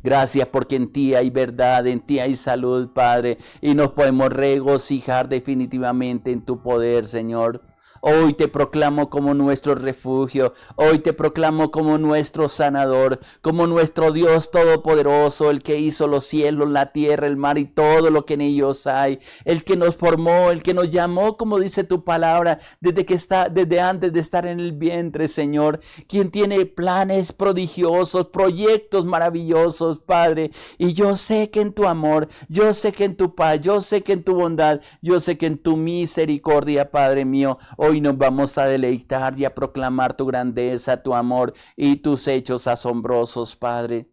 Gracias porque en ti hay verdad, en ti hay salud, Padre, y nos podemos regocijar definitivamente en tu poder, Señor. Hoy te proclamo como nuestro refugio, hoy te proclamo como nuestro sanador, como nuestro Dios todopoderoso, el que hizo los cielos, la tierra, el mar y todo lo que en ellos hay, el que nos formó, el que nos llamó, como dice tu palabra, desde antes de estar en el vientre, Señor, quien tiene planes prodigiosos, proyectos maravillosos, Padre, y yo sé que en tu amor, yo sé que en tu paz, yo sé que en tu bondad, yo sé que en tu misericordia, Padre mío, hoy nos vamos a deleitar y a proclamar tu grandeza, tu amor y tus hechos asombrosos, Padre.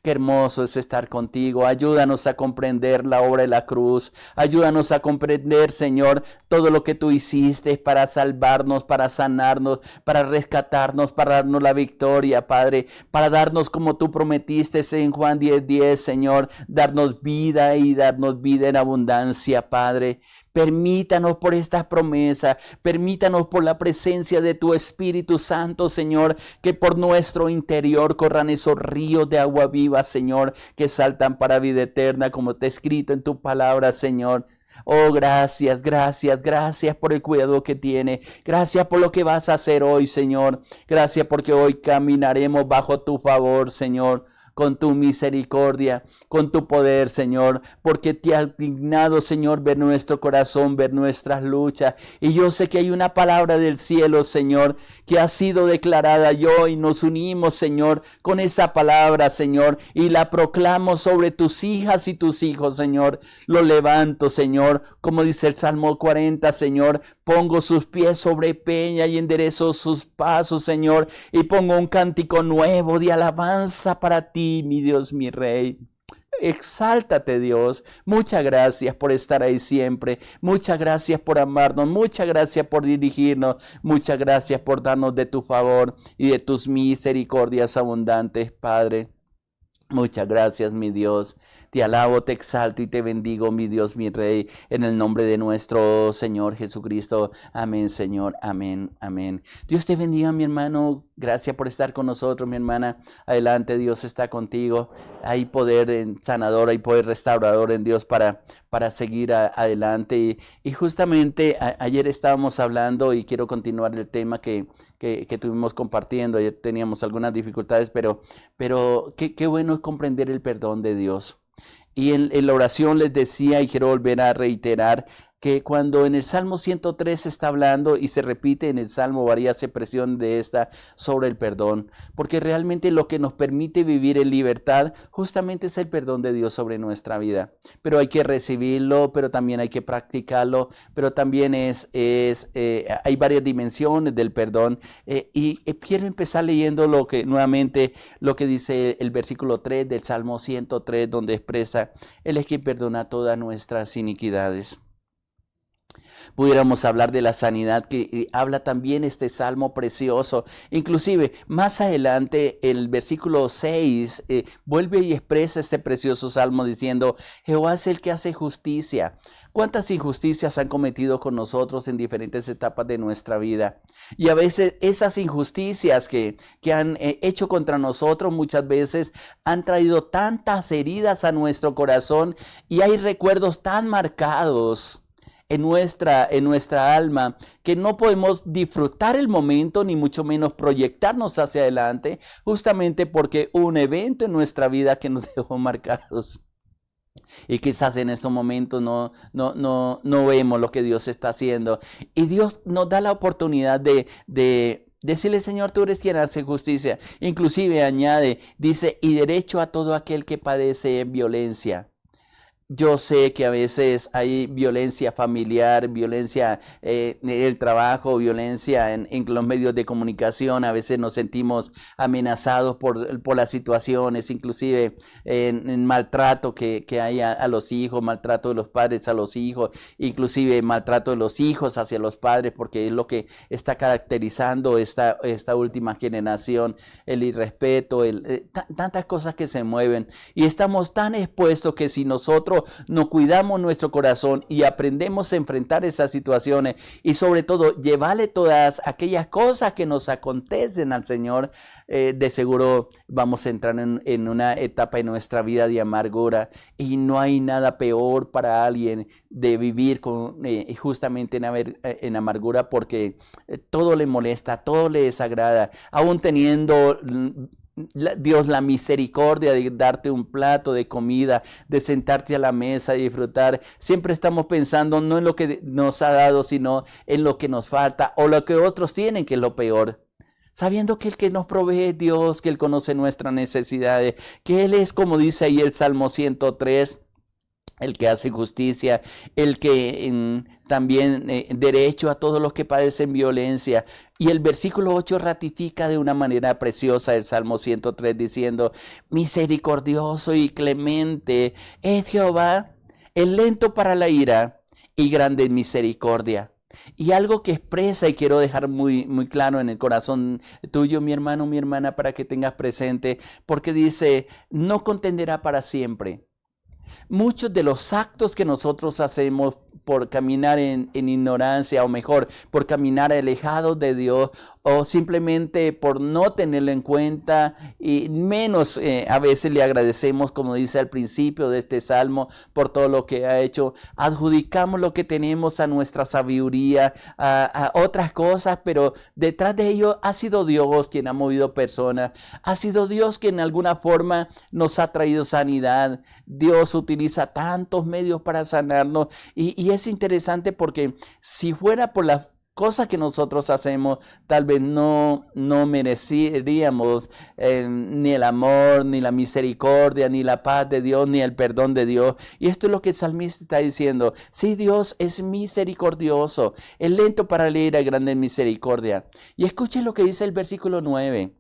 Qué hermoso es estar contigo. Ayúdanos a comprender la obra de la cruz. Ayúdanos a comprender, Señor, todo lo que tú hiciste para salvarnos, para sanarnos, para rescatarnos, para darnos la victoria, Padre. Para darnos como tú prometiste en Juan 10:10, Señor, darnos vida y darnos vida en abundancia, Padre. Permítanos por estas promesas, permítanos por la presencia de tu Espíritu Santo, Señor, que por nuestro interior corran esos ríos de agua viva, Señor, que saltan para vida eterna, como está escrito en tu palabra, Señor. Oh, gracias, gracias, gracias por el cuidado que tiene. Gracias por lo que vas a hacer hoy, Señor. Gracias porque hoy caminaremos bajo tu favor, Señor, con tu misericordia, con tu poder, Señor, porque te has dignado, Señor, ver nuestro corazón, ver nuestras luchas. Y yo sé que hay una palabra del cielo, Señor, que ha sido declarada y hoy nos unimos, Señor, con esa palabra, Señor, y la proclamo sobre tus hijas y tus hijos, Señor. Lo levanto, Señor, como dice el Salmo 40, Señor, pongo sus pies sobre peña y enderezo sus pasos, Señor, y pongo un cántico nuevo de alabanza para ti, mi Dios, mi Rey. Exáltate, Dios. Muchas gracias por estar ahí siempre. Muchas gracias por amarnos. Muchas gracias por dirigirnos. Muchas gracias por darnos de tu favor y de tus misericordias abundantes, Padre. Muchas gracias, mi Dios. Te alabo, te exalto y te bendigo, mi Dios, mi Rey, en el nombre de nuestro Señor Jesucristo. Amén, Señor. Amén, amén. Dios te bendiga, mi hermano. Gracias por estar con nosotros, mi hermana. Adelante, Dios está contigo. Hay poder en sanador, hay poder restaurador en Dios para seguir adelante. Y justamente ayer estábamos hablando y quiero continuar el tema que tuvimos compartiendo. Ayer teníamos algunas dificultades, pero qué bueno es comprender el perdón de Dios. Y en la oración les decía, y quiero volver a reiterar, que cuando en el Salmo 103 está hablando y se repite en el Salmo varias expresiones de esta sobre el perdón, porque realmente lo que nos permite vivir en libertad justamente es el perdón de Dios sobre nuestra vida. Pero hay que recibirlo, pero también hay que practicarlo, pero también hay varias dimensiones del perdón. Y quiero empezar leyendo nuevamente lo que dice el versículo 3 del Salmo 103, donde expresa: Él es quien perdona todas nuestras iniquidades. Pudiéramos hablar de la sanidad que habla también este salmo precioso. Inclusive más adelante el versículo 6 vuelve y expresa este precioso salmo diciendo: Jehová es el que hace justicia. ¿Cuántas injusticias han cometido con nosotros en diferentes etapas de nuestra vida? Y a veces esas injusticias que han hecho contra nosotros muchas veces han traído tantas heridas a nuestro corazón y hay recuerdos tan marcados en nuestra alma, que no podemos disfrutar el momento, ni mucho menos proyectarnos hacia adelante, justamente porque hubo un evento en nuestra vida que nos dejó marcados. Y quizás en estos momentos no vemos lo que Dios está haciendo. Y Dios nos da la oportunidad de decirle: Señor, tú eres quien hace justicia. Inclusive añade, dice: y derecho a todo aquel que padece violencia. Yo sé que a veces hay violencia familiar, violencia en el trabajo, violencia en los medios de comunicación. A veces nos sentimos amenazados por las situaciones, inclusive en maltrato que hay a los hijos, maltrato de los padres a los hijos, inclusive maltrato de los hijos hacia los padres, porque es lo que está caracterizando esta última generación, el irrespeto, tantas cosas que se mueven. Y estamos tan expuestos que si nosotros nosotros nos cuidamos nuestro corazón y aprendemos a enfrentar esas situaciones y sobre todo llevarle todas aquellas cosas que nos acontecen al Señor, de seguro vamos a entrar en una etapa en nuestra vida de amargura, y no hay nada peor para alguien de vivir justamente en amargura, porque todo le molesta, todo le desagrada, aún teniendo Dios la misericordia de darte un plato de comida, de sentarte a la mesa y disfrutar. Siempre estamos pensando no en lo que nos ha dado, sino en lo que nos falta o lo que otros tienen, que es lo peor. Sabiendo que el que nos provee es Dios, que Él conoce nuestras necesidades, que Él es, como dice ahí el Salmo 103, el que hace justicia, el que también derecho a todos los que padecen violencia. Y el versículo 8 ratifica de una manera preciosa el Salmo 103 diciendo: misericordioso y clemente es Jehová, el lento para la ira y grande en misericordia. Y algo que expresa y quiero dejar muy, muy claro en el corazón tuyo, mi hermano, mi hermana, para que tengas presente, porque dice: no contenderá para siempre. Muchos de los actos que nosotros hacemos por caminar en ignorancia, o mejor, por caminar alejados de Dios, o simplemente por no tenerlo en cuenta, y menos a veces le agradecemos, como dice al principio de este salmo, por todo lo que ha hecho. Adjudicamos lo que tenemos a nuestra sabiduría, a otras cosas, pero detrás de ello ha sido Dios quien ha movido personas, ha sido Dios quien en alguna forma nos ha traído sanidad. Dios utiliza tantos medios para sanarnos, y es interesante porque si fuera por las cosas que nosotros hacemos, tal vez no mereceríamos ni el amor, ni la misericordia, ni la paz de Dios, ni el perdón de Dios. Y esto es lo que el salmista está diciendo: sí, Dios es misericordioso, es lento para la ira y grande en misericordia. Y escuchen lo que dice el versículo 9.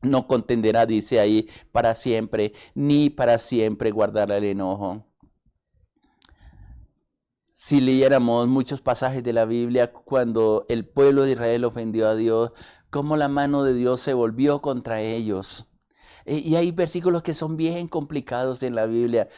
No contenderá, dice ahí, para siempre, ni para siempre guardará el enojo. Si leyéramos muchos pasajes de la Biblia, cuando el pueblo de Israel ofendió a Dios, cómo la mano de Dios se volvió contra ellos. Y hay versículos que son bien complicados en la Biblia.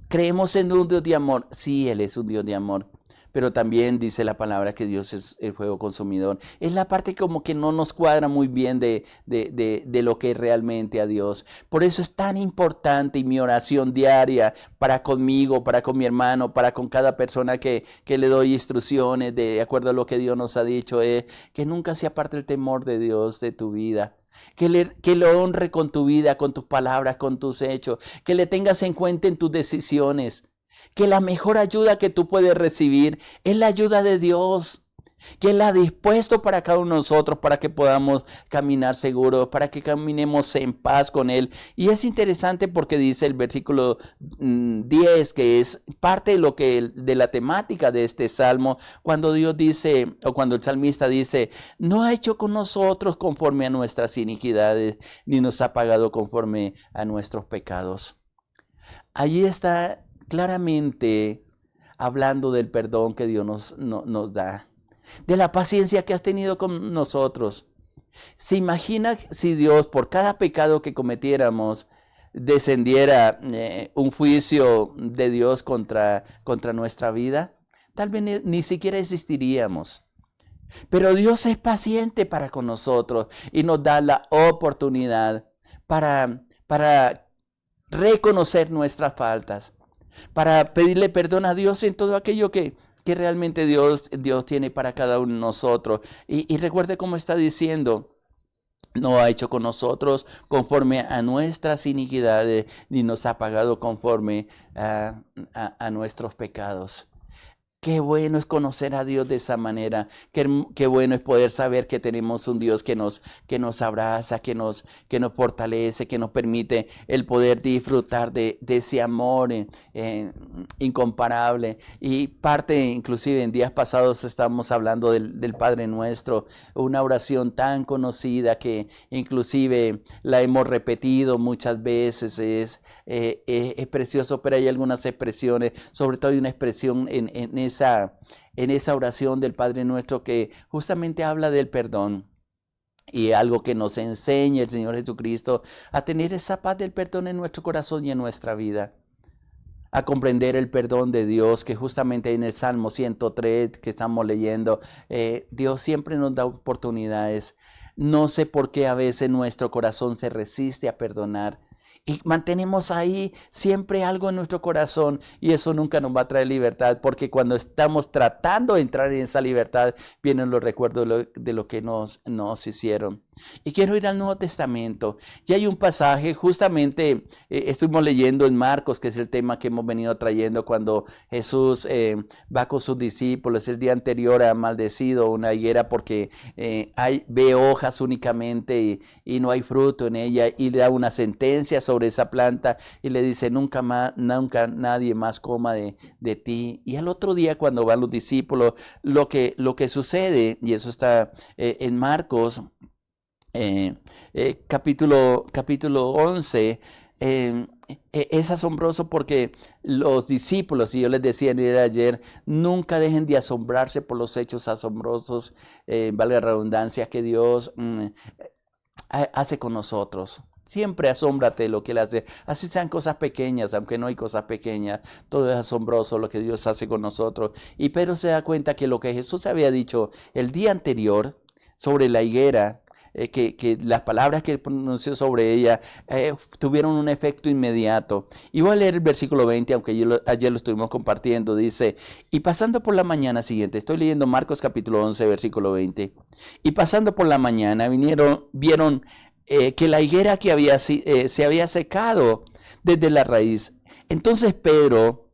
¿Creemos en un Dios de amor? Sí, Él es un Dios de amor. Pero también dice la palabra que Dios es el fuego consumidor. Es la parte como que no nos cuadra muy bien de lo que es realmente a Dios. Por eso es tan importante, y mi oración diaria para conmigo, para con mi hermano, para con cada persona que le doy instrucciones de acuerdo a lo que Dios nos ha dicho, es que nunca se aparte el temor de Dios de tu vida. Que lo honre con tu vida, con tus palabras, con tus hechos. Que le tengas en cuenta en tus decisiones. Que la mejor ayuda que tú puedes recibir es la ayuda de Dios, que Él ha dispuesto para cada uno de nosotros, para que podamos caminar seguros, para que caminemos en paz con Él. Y es interesante porque dice el versículo 10, que es parte de la temática de este salmo, cuando Dios dice, o cuando el salmista dice: no ha hecho con nosotros conforme a nuestras iniquidades, ni nos ha pagado conforme a nuestros pecados. Allí está claramente hablando del perdón que Dios nos da, de la paciencia que has tenido con nosotros. ¿Se imagina si Dios, por cada pecado que cometiéramos, descendiera un juicio de Dios contra nuestra vida? Tal vez ni siquiera existiríamos. Pero Dios es paciente para con nosotros y nos da la oportunidad para reconocer nuestras faltas, para pedirle perdón a Dios en todo aquello que realmente Dios tiene para cada uno de nosotros. Y recuerde cómo está diciendo: no ha hecho con nosotros conforme a nuestras iniquidades, ni nos ha pagado conforme a nuestros pecados. Qué bueno es conocer a Dios de esa manera. Qué bueno es poder saber que tenemos un Dios que nos abraza, que nos fortalece, que nos permite el poder disfrutar de ese amor incomparable. Y parte, inclusive en días pasados estábamos hablando del Padre Nuestro, una oración tan conocida que inclusive la hemos repetido muchas veces. Es precioso, pero hay algunas expresiones, sobre todo hay una expresión en esa oración del Padre Nuestro que justamente habla del perdón. Y algo que nos enseña el Señor Jesucristo a tener esa paz del perdón en nuestro corazón y en nuestra vida. a comprender el perdón de Dios, que justamente en el Salmo 103 que estamos leyendo, Dios siempre nos da oportunidades. No sé por qué a veces nuestro corazón se resiste a perdonar. Y mantenemos ahí siempre algo en nuestro corazón y eso nunca nos va a traer libertad, porque cuando estamos tratando de entrar en esa libertad, vienen los recuerdos de lo que nos hicieron. Y quiero ir al Nuevo Testamento. Y hay un pasaje, justamente estuvimos leyendo en Marcos, que es el tema que hemos venido trayendo cuando Jesús va con sus discípulos. El día anterior ha maldecido una higuera porque ve hojas únicamente y no hay fruto en ella, y le da una sentencia sobre esa planta y le dice: nunca nadie más coma de ti. Y al otro día, cuando van los discípulos, lo que sucede, y eso está en Marcos capítulo 11, es asombroso porque los discípulos, y yo les decía ayer, nunca dejen de asombrarse por los hechos asombrosos, valga la redundancia, que Dios hace con nosotros. Siempre asómbrate lo que Él hace, así sean cosas pequeñas, aunque no hay cosas pequeñas, todo es asombroso lo que Dios hace con nosotros. Y Pedro se da cuenta que lo que Jesús había dicho el día anterior sobre la higuera, que las palabras que pronunció sobre ella tuvieron un efecto inmediato. Y voy a leer el versículo 20, aunque ayer lo estuvimos compartiendo. Dice: y pasando por la mañana siguiente, estoy leyendo Marcos capítulo 11, versículo 20. Y pasando por la mañana vieron que la higuera que se había secado desde la raíz. Entonces Pedro,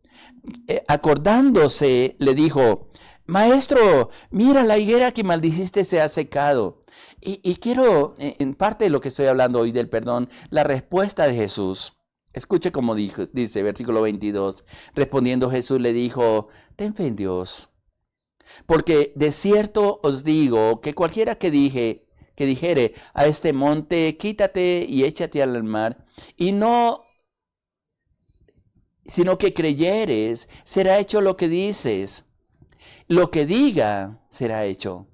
acordándose, le dijo: Maestro, mira, la higuera que maldijiste se ha secado. Y quiero, en parte de lo que estoy hablando hoy del perdón, la respuesta de Jesús. Escuche cómo dice, versículo 22. Respondiendo Jesús le dijo: ten fe en Dios. Porque de cierto os digo que cualquiera que dijere a este monte: quítate y échate al mar, y no, sino que creyeres, será hecho lo que dices. Lo que diga será hecho.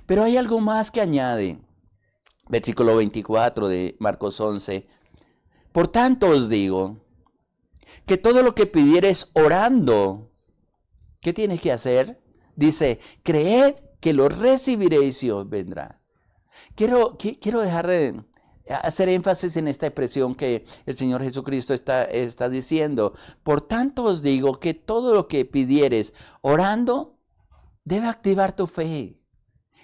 Pero hay algo más que añade. Versículo 24 de Marcos 11. Por tanto os digo que todo lo que pidiereis orando, ¿qué tienes que hacer? Dice: creed que lo recibiréis y os vendrá. Quiero hacer énfasis en esta expresión que el Señor Jesucristo está diciendo. Por tanto os digo que todo lo que pidiereis orando debe activar tu fe.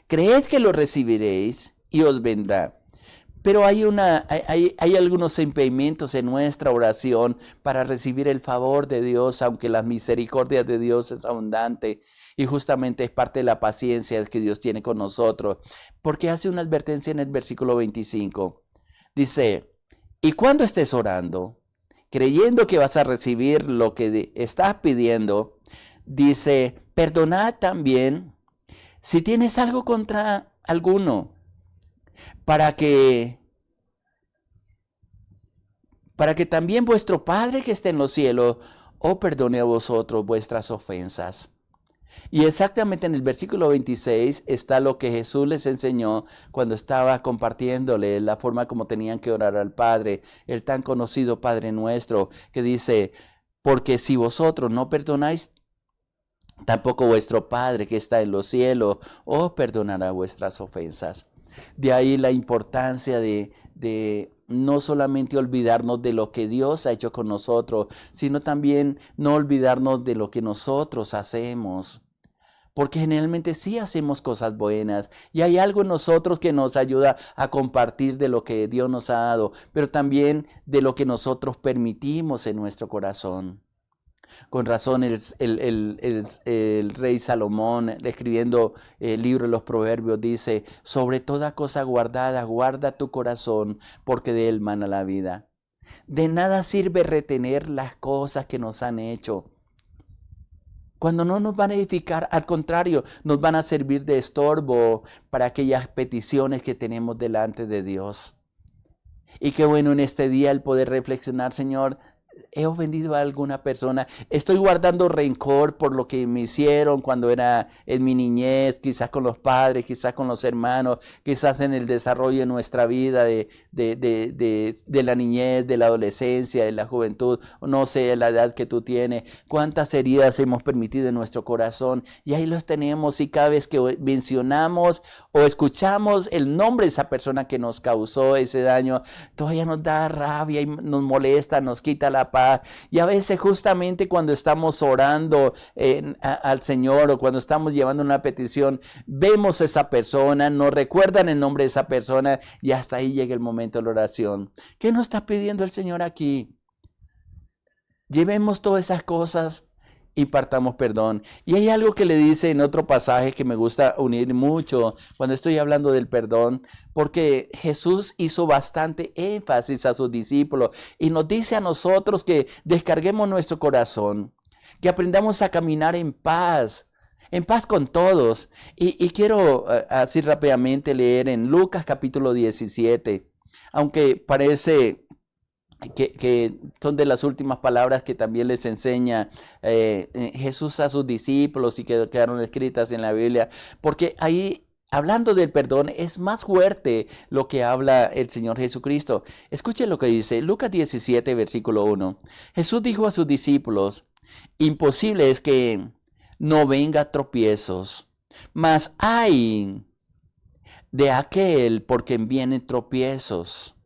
Creed que lo recibiréis y os vendrá. Pero hay algunos impedimentos en nuestra oración para recibir el favor de Dios, aunque la misericordia de Dios es abundante y justamente es parte de la paciencia que Dios tiene con nosotros. Porque hace una advertencia en el versículo 25. Dice: y cuando estés orando, creyendo que vas a recibir lo que estás pidiendo, dice: perdonad también si tienes algo contra alguno, para que también vuestro Padre que está en los cielos os perdone a vosotros vuestras ofensas. Y exactamente en el versículo 26 está lo que Jesús les enseñó cuando estaba compartiéndole la forma como tenían que orar al Padre, el tan conocido Padre nuestro, que dice: porque si vosotros no perdonáis, tampoco vuestro Padre que está en los cielos os perdonará vuestras ofensas. De ahí la importancia de no solamente olvidarnos de lo que Dios ha hecho con nosotros, sino también no olvidarnos de lo que nosotros hacemos. Porque generalmente sí hacemos cosas buenas y hay algo en nosotros que nos ayuda a compartir de lo que Dios nos ha dado, pero también de lo que nosotros permitimos en nuestro corazón. Con razón el rey Salomón, escribiendo el libro de los Proverbios, dice: sobre toda cosa guardada, guarda tu corazón, porque de él mana la vida. De nada sirve retener las cosas que nos han hecho, cuando no nos van a edificar. Al contrario, nos van a servir de estorbo para aquellas peticiones que tenemos delante de Dios. Y qué bueno en este día el poder reflexionar: Señor, ¿He ofendido a alguna persona? ¿Estoy guardando rencor por lo que me hicieron cuando era en mi niñez? Quizás con los padres, quizás con los hermanos, quizás en el desarrollo de nuestra vida, de la niñez, de la adolescencia, de la juventud, no sé, la edad que tú tienes. ¿Cuántas heridas hemos permitido en nuestro corazón? Y ahí los tenemos, y cada vez que mencionamos o escuchamos el nombre de esa persona que nos causó ese daño, todavía nos da rabia y nos molesta, nos quita la paz. Y a veces justamente cuando estamos orando al Señor, o cuando estamos llevando una petición, vemos a esa persona, nos recuerdan el nombre de esa persona, y hasta ahí llega el momento de la oración. ¿Qué nos está pidiendo el Señor aquí? Llevemos todas esas cosas y partamos perdón. Y hay algo que le dice en otro pasaje que me gusta unir mucho cuando estoy hablando del perdón, porque Jesús hizo bastante énfasis a sus discípulos y nos dice a nosotros que descarguemos nuestro corazón, que aprendamos a caminar en paz con todos. Y quiero así rápidamente leer en Lucas capítulo 17, aunque parece que son de las últimas palabras que también les enseña Jesús a sus discípulos y que quedaron escritas en la Biblia, porque ahí, hablando del perdón, es más fuerte lo que habla el Señor Jesucristo. Escuchen lo que dice Lucas 17, versículo 1. Jesús dijo a sus discípulos: imposible es que no venga tropiezos, mas ay de aquel por quien vienen tropiezos.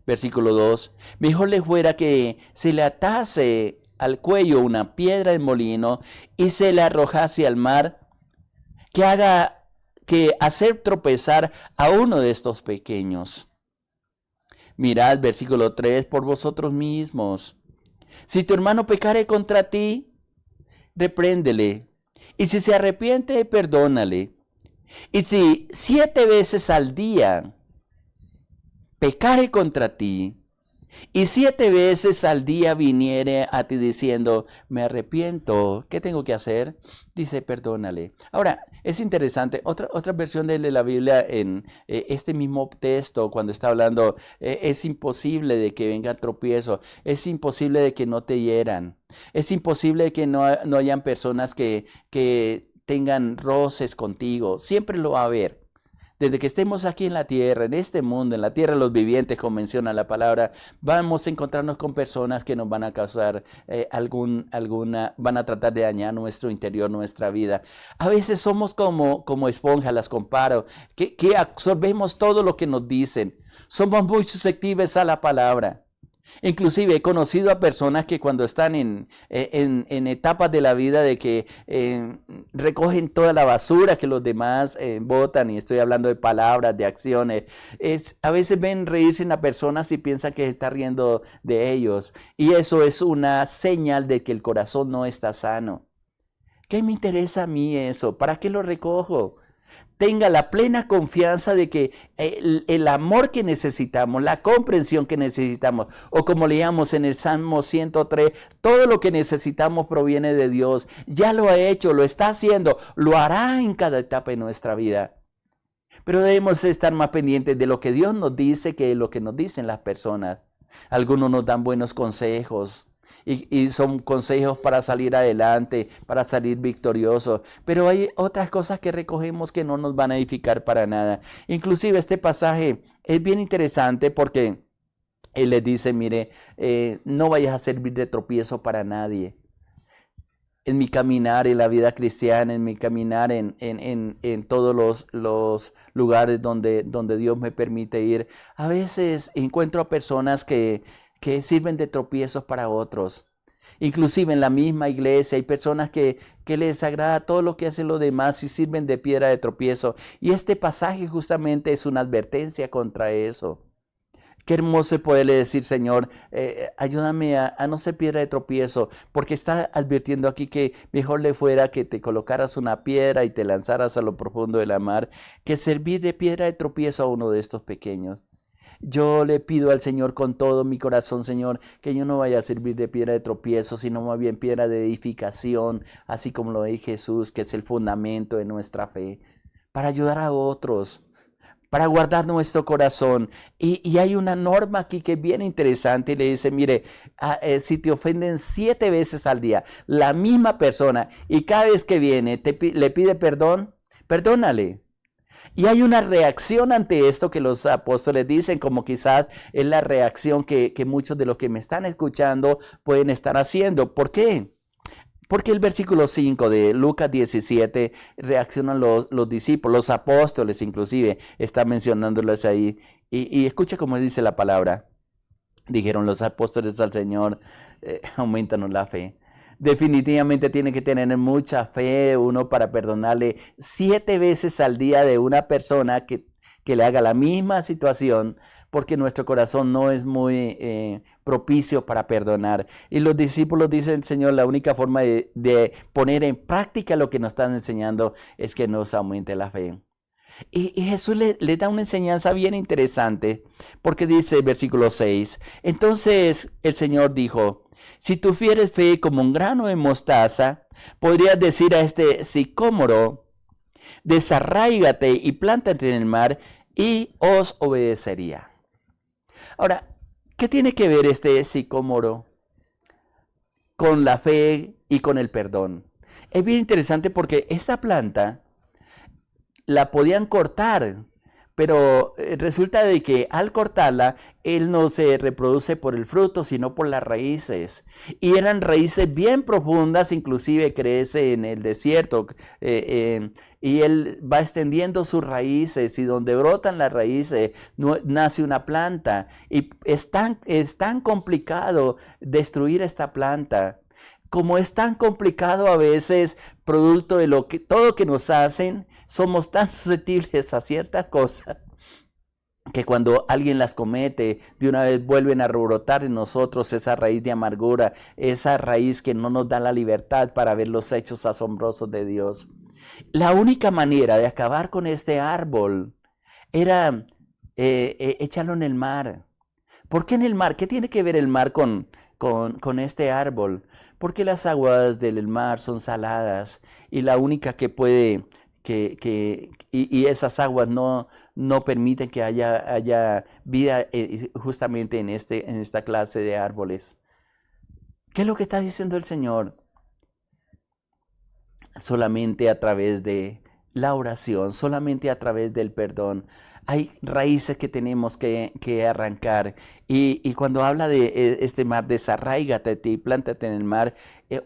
Versículo 2. Mejor le fuera que se le atase al cuello una piedra de molino y se le arrojase al mar, que hacer tropezar a uno de estos pequeños. Mirad, versículo 3, por vosotros mismos. Si tu hermano pecare contra ti, repréndele. Y si se arrepiente, perdónale. Y si 7 veces al día pecare contra ti, y 7 veces al día viniere a ti diciendo, me arrepiento, ¿qué tengo que hacer? Dice, perdónale. Ahora, es interesante, otra versión de la Biblia en este mismo texto, cuando está hablando, es imposible de que venga tropiezo, es imposible de que no te hieran, es imposible de que no hayan personas que tengan roces contigo, siempre lo va a haber. Desde que estemos aquí en la tierra, en este mundo, en la tierra de los vivientes, como menciona la palabra, vamos a encontrarnos con personas que nos van a causar van a tratar de dañar nuestro interior, nuestra vida. A veces somos como esponja, las comparo, que absorbemos todo lo que nos dicen. Somos muy susceptibles a la palabra. Inclusive he conocido a personas que cuando están en etapas de la vida de que recogen toda la basura que los demás botan, y estoy hablando de palabras, de acciones, a veces ven reírse en las personas y piensan que se está riendo de ellos. Y eso es una señal de que el corazón no está sano. ¿Qué me interesa a mí eso? ¿Para qué lo recojo? Tenga la plena confianza de que el amor que necesitamos, la comprensión que necesitamos, o como leíamos en el Salmo 103, todo lo que necesitamos proviene de Dios. Ya lo ha hecho, lo está haciendo, lo hará en cada etapa de nuestra vida. Pero debemos estar más pendientes de lo que Dios nos dice que de lo que nos dicen las personas. Algunos nos dan buenos consejos. Y son consejos para salir adelante, para salir victoriosos. Pero hay otras cosas que recogemos que no nos van a edificar para nada. Inclusive este pasaje es bien interesante porque él les dice, mire, no vayas a servir de tropiezo para nadie. En mi caminar en la vida cristiana, en mi caminar en todos los lugares donde Dios me permite ir, a veces encuentro a personas que sirven de tropiezos para otros. Inclusive en la misma iglesia hay personas que les agrada todo lo que hacen los demás y sirven de piedra de tropiezo. Y este pasaje justamente es una advertencia contra eso. Qué hermoso poderle decir, Señor, ayúdame a no ser piedra de tropiezo, porque está advirtiendo aquí que mejor le fuera que te colocaras una piedra y te lanzaras a lo profundo de la mar, que servir de piedra de tropiezo a uno de estos pequeños. Yo le pido al Señor con todo mi corazón, Señor, que yo no vaya a servir de piedra de tropiezo, sino más bien piedra de edificación, así como lo dice Jesús, que es el fundamento de nuestra fe, para ayudar a otros, para guardar nuestro corazón. Y hay una norma aquí que es bien interesante y le dice, mire, si te ofenden 7 veces al día, la misma persona, y cada vez que viene le pide perdón, perdónale. Y hay una reacción ante esto que los apóstoles dicen, como quizás es la reacción que muchos de los que me están escuchando pueden estar haciendo. ¿Por qué? Porque el versículo 5 de Lucas 17 reaccionan los discípulos, los apóstoles inclusive, está mencionándolos ahí. Y escucha cómo dice la palabra. Dijeron los apóstoles al Señor, aumentanos la fe. Definitivamente tiene que tener mucha fe uno para perdonarle 7 veces al día de una persona que le haga la misma situación, porque nuestro corazón no es muy propicio para perdonar. Y los discípulos dicen, Señor, la única forma de poner en práctica lo que nos están enseñando es que nos aumente la fe. Y Jesús le da una enseñanza bien interesante, porque dice el versículo 6, entonces el Señor dijo, si tuvieres fe como un grano de mostaza, podrías decir a este sicómoro, desarráigate y plántate en el mar, y os obedecería. Ahora, ¿qué tiene que ver este sicómoro con la fe y con el perdón? Es bien interesante porque esta planta la podían cortar, pero resulta de que al cortarla, él no se reproduce por el fruto, sino por las raíces. Y eran raíces bien profundas, inclusive crece en el desierto. Y él va extendiendo sus raíces y donde brotan las raíces nace una planta. Y es tan complicado destruir esta planta. Como es tan complicado a veces, producto de todo lo que nos hacen, somos tan susceptibles a ciertas cosas que cuando alguien las comete, de una vez vuelven a rebrotar en nosotros esa raíz de amargura, esa raíz que no nos da la libertad para ver los hechos asombrosos de Dios. La única manera de acabar con este árbol era echarlo en el mar. ¿Por qué en el mar? ¿Qué tiene que ver el mar con este árbol? Porque las aguas del mar son saladas y la única que puede, y esas aguas no permiten que haya vida justamente en esta clase de árboles. ¿Qué es lo que está diciendo el Señor? Solamente a través de la oración, solamente a través del perdón. Hay raíces que tenemos que arrancar. Y cuando habla de este mar, desarráigate y plántate en el mar,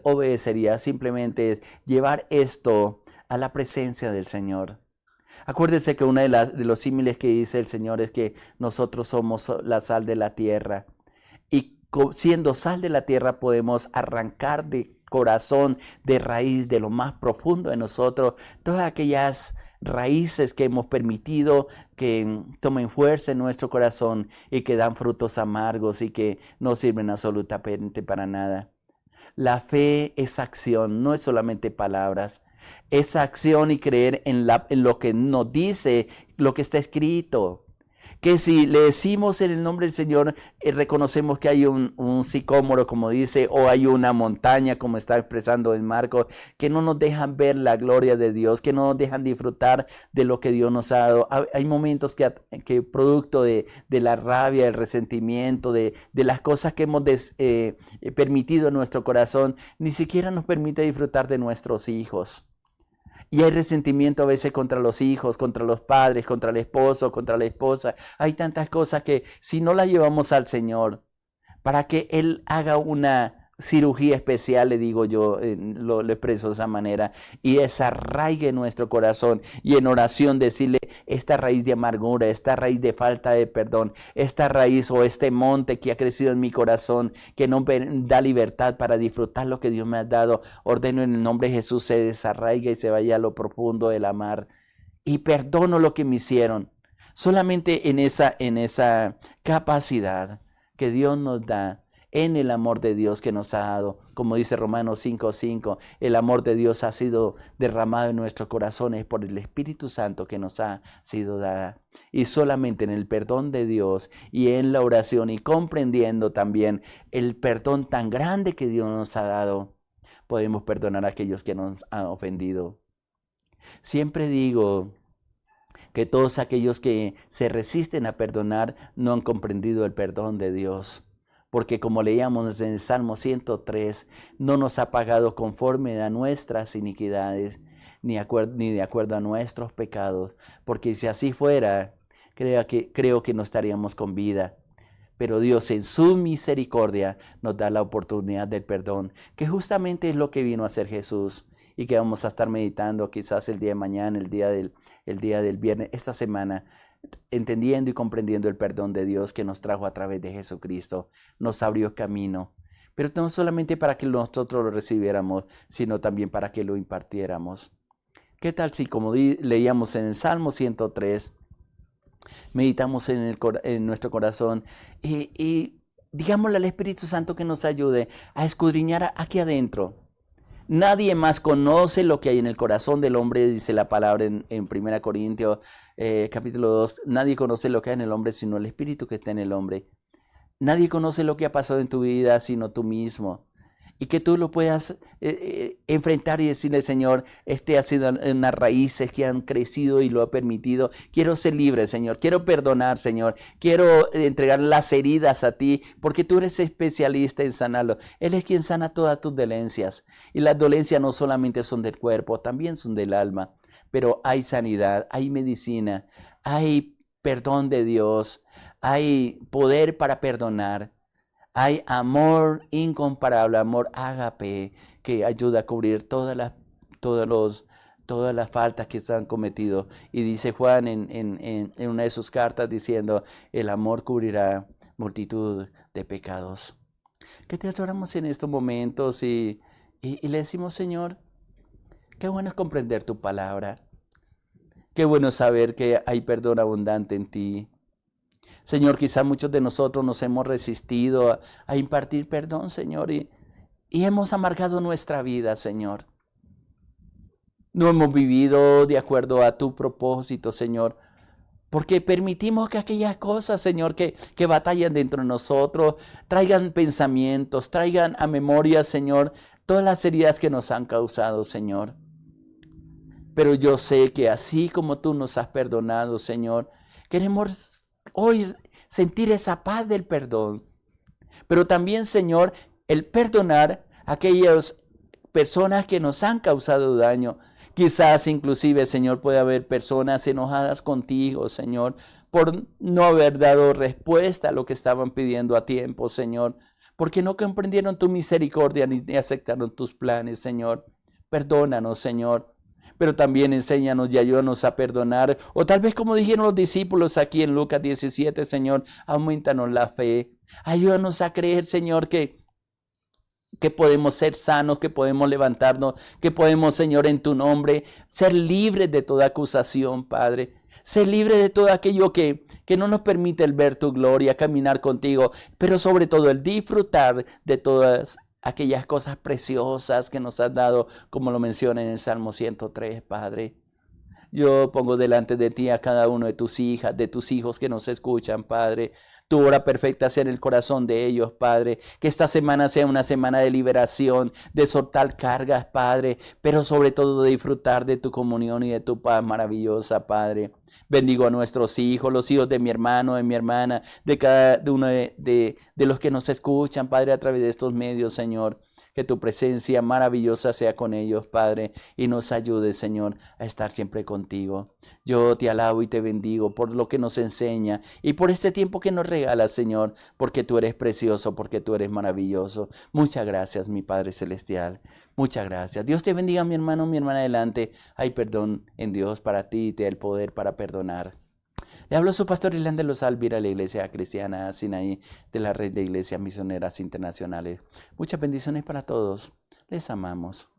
obedecería simplemente llevar esto a la presencia del Señor. Acuérdense que uno de los símiles que dice el Señor es que nosotros somos la sal de la tierra. Y siendo sal de la tierra podemos arrancar de corazón, de raíz, de lo más profundo de nosotros, todas aquellas raíces que hemos permitido que tomen fuerza en nuestro corazón y que dan frutos amargos y que no sirven absolutamente para nada. La fe es acción, no es solamente palabras. Es acción y creer en lo que nos dice, lo que está escrito. Que si le decimos en el nombre del Señor, reconocemos que hay un sicómoro, como dice, o hay una montaña, como está expresando en Marcos, que no nos dejan ver la gloria de Dios, que no nos dejan disfrutar de lo que Dios nos ha dado. Hay momentos que producto de la rabia, el resentimiento, de las cosas que hemos permitido en nuestro corazón, ni siquiera nos permite disfrutar de nuestros hijos. Y hay resentimiento a veces contra los hijos, contra los padres, contra el esposo, contra la esposa. Hay tantas cosas que si no las llevamos al Señor, para que Él haga una cirugía especial, le digo yo, lo expreso de esa manera, y desarraigue nuestro corazón y en oración decirle esta raíz de amargura, esta raíz de falta de perdón, esta raíz o este monte que ha crecido en mi corazón, que no me da libertad para disfrutar lo que Dios me ha dado, ordeno en el nombre de Jesús, se desarraiga y se vaya a lo profundo del mar y perdono lo que me hicieron. Solamente en esa capacidad que Dios nos da, en el amor de Dios que nos ha dado. Como dice Romanos 5:5, el amor de Dios ha sido derramado en nuestros corazones por el Espíritu Santo que nos ha sido dada. Y solamente en el perdón de Dios y en la oración y comprendiendo también el perdón tan grande que Dios nos ha dado, podemos perdonar a aquellos que nos han ofendido. Siempre digo que todos aquellos que se resisten a perdonar no han comprendido el perdón de Dios. Porque como leíamos en el Salmo 103, no nos ha pagado conforme a nuestras iniquidades, ni de acuerdo a nuestros pecados. Porque si así fuera, creo que no estaríamos con vida. Pero Dios en su misericordia nos da la oportunidad del perdón, que justamente es lo que vino a hacer Jesús y que vamos a estar meditando quizás el día de mañana, el día del viernes, esta semana, entendiendo y comprendiendo el perdón de Dios que nos trajo a través de Jesucristo, nos abrió camino. Pero no solamente para que nosotros lo recibiéramos, sino también para que lo impartiéramos. ¿Qué tal si, como leíamos en el Salmo 103, meditamos en nuestro corazón y digámosle al Espíritu Santo que nos ayude a escudriñar aquí adentro? Nadie más conoce lo que hay en el corazón del hombre, dice la palabra en 1 Corintios capítulo 2. Nadie conoce lo que hay en el hombre sino el Espíritu que está en el hombre. Nadie conoce lo que ha pasado en tu vida sino tú mismo. Y que tú lo puedas enfrentar y decirle, Señor, ha sido unas raíces que han crecido y lo ha permitido. Quiero ser libre, Señor. Quiero perdonar, Señor. Quiero entregar las heridas a ti, porque tú eres especialista en sanarlo. Él es quien sana todas tus dolencias. Y las dolencias no solamente son del cuerpo, también son del alma. Pero hay sanidad, hay medicina, hay perdón de Dios, hay poder para perdonar. Hay amor incomparable, amor ágape, que ayuda a cubrir todas las faltas que se han cometido. Y dice Juan en una de sus cartas diciendo, el amor cubrirá multitud de pecados. Que te oramos en estos momentos y le decimos, Señor, qué bueno es comprender tu palabra. Qué bueno saber que hay perdón abundante en ti. Señor, quizá muchos de nosotros nos hemos resistido a impartir perdón, Señor, y hemos amargado nuestra vida, Señor. No hemos vivido de acuerdo a tu propósito, Señor, porque permitimos que aquellas cosas, Señor, que batallan dentro de nosotros, traigan pensamientos, traigan a memoria, Señor, todas las heridas que nos han causado, Señor. Pero yo sé que así como tú nos has perdonado, Señor, queremos hoy sentir esa paz del perdón, pero también, Señor, el perdonar a aquellas personas que nos han causado daño. Quizás inclusive, Señor, puede haber personas enojadas contigo, Señor, por no haber dado respuesta a lo que estaban pidiendo a tiempo, Señor, porque no comprendieron tu misericordia ni aceptaron tus planes, Señor. Perdónanos, Señor. Pero también enséñanos y ayúdanos a perdonar. O tal vez como dijeron los discípulos aquí en Lucas 17, Señor, aumentanos la fe. Ayúdanos a creer, Señor, que podemos ser sanos, que podemos levantarnos, que podemos, Señor, en tu nombre, ser libres de toda acusación, Padre. Ser libres de todo aquello que no nos permite el ver tu gloria, caminar contigo, pero sobre todo el disfrutar de todas aquellas cosas preciosas que nos has dado, como lo menciona en el Salmo 103, Padre. Yo pongo delante de ti a cada uno de tus hijas, de tus hijos que nos escuchan, Padre. Tu obra perfecta sea en el corazón de ellos, Padre. Que esta semana sea una semana de liberación, de soltar cargas, Padre, pero sobre todo de disfrutar de tu comunión y de tu paz maravillosa, Padre. Bendigo a nuestros hijos, los hijos de mi hermano, de mi hermana, de cada uno de los que nos escuchan, Padre, a través de estos medios, Señor. Que tu presencia maravillosa sea con ellos, Padre, y nos ayude, Señor, a estar siempre contigo. Yo te alabo y te bendigo por lo que nos enseña y por este tiempo que nos regalas, Señor, porque tú eres precioso, porque tú eres maravilloso. Muchas gracias, mi Padre Celestial. Muchas gracias. Dios te bendiga, mi hermano, mi hermana, adelante. Hay perdón en Dios para ti y te da el poder para perdonar. Le habló su pastor Irlán de los Alvira, la Iglesia Cristiana Sinaí de la Red de Iglesias Misioneras Internacionales. Muchas bendiciones para todos. Les amamos.